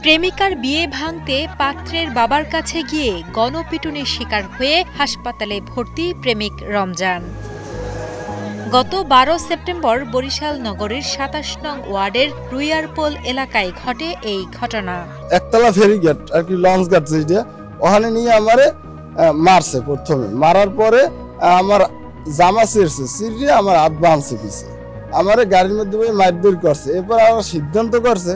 প্রেমিকার বিয়ে ভাঙতে পাত্রের বাবার কাছে গিয়ে গণপিটুনির শিকার হয়ে হাসপাতালে ভর্তি প্রেমিক রমজান। গত 12 সেপ্টেম্বর বরিশাল নগরীর 27 নং ওয়ার্ডের রুইয়ারপোল এলাকায় ঘটে এই ঘটনা। একতলা ফেরিঘাট আর কি লঞ্চ ঘাট যেটা ওখানে নিয়ে আমারে মারছে। প্রথমে মারার পরে আমার জামা ছিঁড়ছে, আমার হাত ভাঙছে পিছে, আমারে গাড়ির মধ্যে মারধর করছে। এরপর আমার সিদ্ধান্ত করছে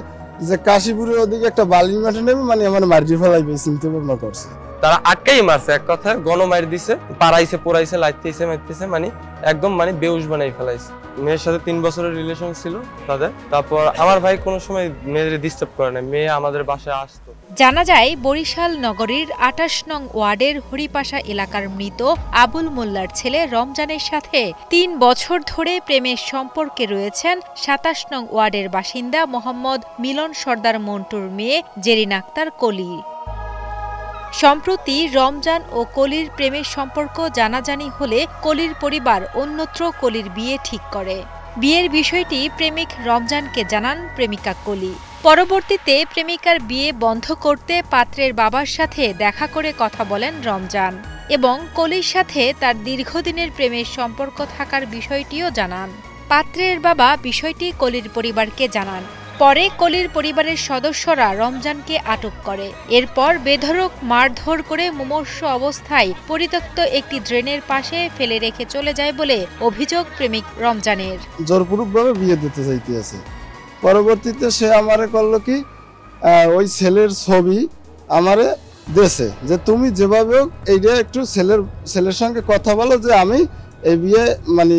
যে কাশীপুরের ওদিকে একটা বালির মাঠে নেবে, মানে আমার মারি ফেলাইবে চিন্তা ভাবনা করছে। তারা আটকাই মারছে, এক কথায় গণমাইর দিছে, পাড়াইছে পোড়াইছে, লাইতেছে মারতেছে, মানে একদম মানে বেউস বানাই ফেলাইছে। মেয়ের সাথে 3 বছরের রিলেশন ছিল তাদের। তারপর আমার ভাই কোনো সময় মেয়েদের ডিস্টার্ব করে না, মেয়ে আমাদের বাসায় আসতো। জানা যায় বরিশাল নগরীর 28 নং ওয়ার্ডের হরিপাশা এলাকার মৃত আবুল মোল্লার ছেলে রমজানের সাথে 3 বছর ধরে প্রেমের সম্পর্কে রয়েছেন 27 নং ওয়ার্ডের বাসিন্দা মোহাম্মদ মিলন সর্দার মন্টুর মেয়ে জেরিন আক্তার কলি। সম্প্রতি রমজান ও কলির প্রেমের সম্পর্ক জানাজানি হলে কলির পরিবার অন্যত্র কলির বিয়ে ঠিক করে। বিয়ের বিষয়টি প্রেমিক রমজানকে জানান প্রেমিকা কলি। পরবর্তীতে প্রেমিকার বিয়ে বন্ধ করতে পাত্রের বাবার সাথে দেখা করে কথা বলেন রমজান এবং কলির সাথে তার দীর্ঘদিনের প্রেমের সম্পর্ক থাকার বিষয়টিও জানান। পাত্রের বাবা বিষয়টি কলির পরিবারকে জানান। পরে কলির পরিবারের সদস্যরা রমজানকে আটক করে। এরপর বেধড়ক মারধর করে মুমূর্ষু অবস্থায় পরিত্যক্ত একটি ড্রেনের পাশে ফেলে রেখে চলে যায় বলে অভিযোগ প্রেমিক রমজানের। জোরপূর্বকভাবে বিয়ে দিতে চাইতেছে। পরবর্তীতে সে আমারে করলো কি, ওই ছেলের ছবি আমারে দেশে যে তুমি যেভাবে হোক এইটা একটু ছেলের সঙ্গে কথা বলো যে আমি এই বিয়ে মানে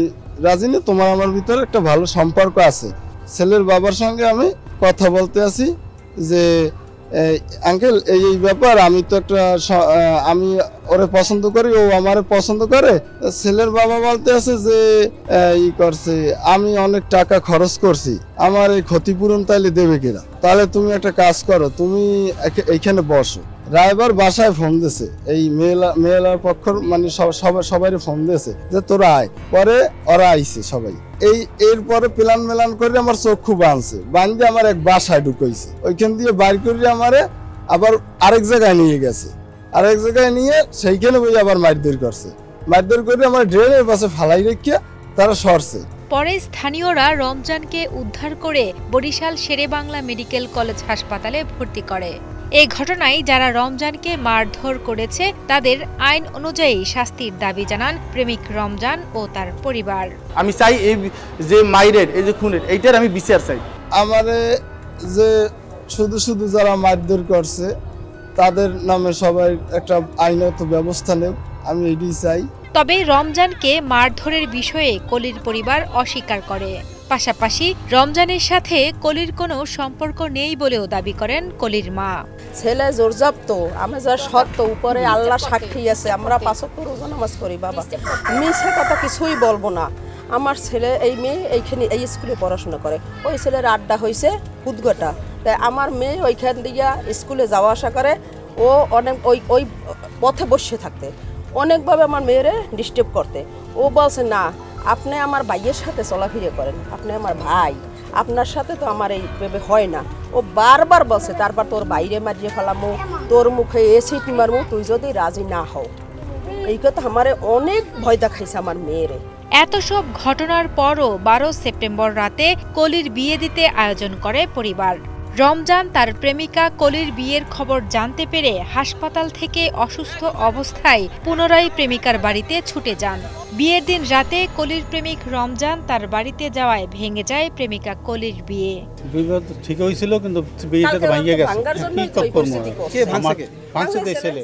রাজি না, তোমার আমার ভিতরে একটা ভালো সম্পর্ক আছে। ছেলের বাবার সঙ্গে আমি কথা বলতে আসি যে আঙ্কেল এই ব্যাপার, আমি তো একটা আমি ওরে পছন্দ করি, ও আমারে পছন্দ করে। ছেলের বাবা বলতে আছে যে ই করছে, আমি অনেক টাকা খরচ করছি, আমার এই ক্ষতিপূরণ তাইলে দেবে কিনা, তাহলে তুমি একটা কাজ করো, তুমি এইখানে বসো। রায়বার বাসায় ফোন দিয়েছে, এই মেয়েলার পক্ষ মানে সবাই ফোন দিয়েছে যে তোরা আয়। পরে ওরা আইছে সবাই। এরপরে প্ল্যান মেলান করে আমার চক্ষু বাঁধে আমার এক বাসায় ঢুকাইছে। ওইখান দিয়ে বাইর করে আমারে আবার আরেক জায়গায় নিয়ে গেছে, আরেক জায়গায় নিয়ে সেইখানে বই আবার মারধর করছে। মারধর করে আমার ড্রেনের পাশে ফালাই রেখে তারা সরছে। পরে স্থানীয়রা রমজানকে উদ্ধার করে বরিশাল শেরেবাংলা মেডিকেল কলেজ হাসপাতালে ভর্তি করে। এই ঘটনায় যারা রমজানকে মারধর করেছে তাদের আইন অনুযায়ী শাস্তির দাবি জানান প্রেমিক রমজান ও তার পরিবার। আমি চাই এই যে মাইরের, এই যে খুনের, এইটার আমি বিচার চাই। আমারে যে শুধু যারা মারধর করছে তাদের নামে সবাই একটা আইনত ব্যবস্থা নেব, আমি এটাই চাই। তবে রমজানকে মারধরের বিষয়ে কলির পরিবার অস্বীকার করে। পাশাপাশি রমজানের সাথে কলির কোনো সম্পর্ক নেই বলেও দাবি করেন কলির মা। ছেলে জোরজপ্ত, আমি যা সত্য, উপরে আল্লাহ সাক্ষী আছে, আমরা 5 ওয়াক্ত রোজা নামাজ করি বাবা, মিছে কথা কিছুই বলবো না। আমার ছেলে এই মেয়ে এইখানে এই স্কুলে পড়াশোনা করে, ওই ছেলের আড্ডা হয়েছে কুদগটা, তাই আমার মেয়ে ওইখান দিয়ে স্কুলে যাওয়া আসা করে। ও অনেক ওই পথে বসে থাকতে অনেকভাবে আমার মেয়েরে ডিস্টার্ব করতে। ও বলছে না, আপনি আমার ভাইয়ের সাথে চলাফিরে করেন, আপনি আমার ভাই, আপনার সাথে তো আমার এই ভেবে হয় না। ও বারবার বলছে, তারপর তোর বাইরে মারিয়ে ফেলামো, তোর মুখে এসিড মারমো, তুই যদি রাজি না হও। এই কথা আমারে অনেক ভয় দেখাইছে আমার মেয়েরে। এত সব ঘটনার পরও 12 সেপ্টেম্বর রাতে কলির বিয়ে দিতে আয়োজন করে পরিবার। রমজান তার প্রেমিকা কলির বিয়ের খবর জানতে পেরে হাসপাতাল থেকে অসুস্থ অবস্থায় পুনরায় প্রেমিকার বাড়িতে ছুটে যান। বিয়ের দিন রাতে কলির প্রেমিক রমজান তার বাড়িতে যাওয়ায় ভেঙে যায় প্রেমিকা কলির বিয়ে। বিবাহ ঠিক হয়েছিল কিন্তু বিয়েটা তো ভেঙে গেছে। কি করব? কে ভাঙছে? কে ভাঙছে? ছেলে।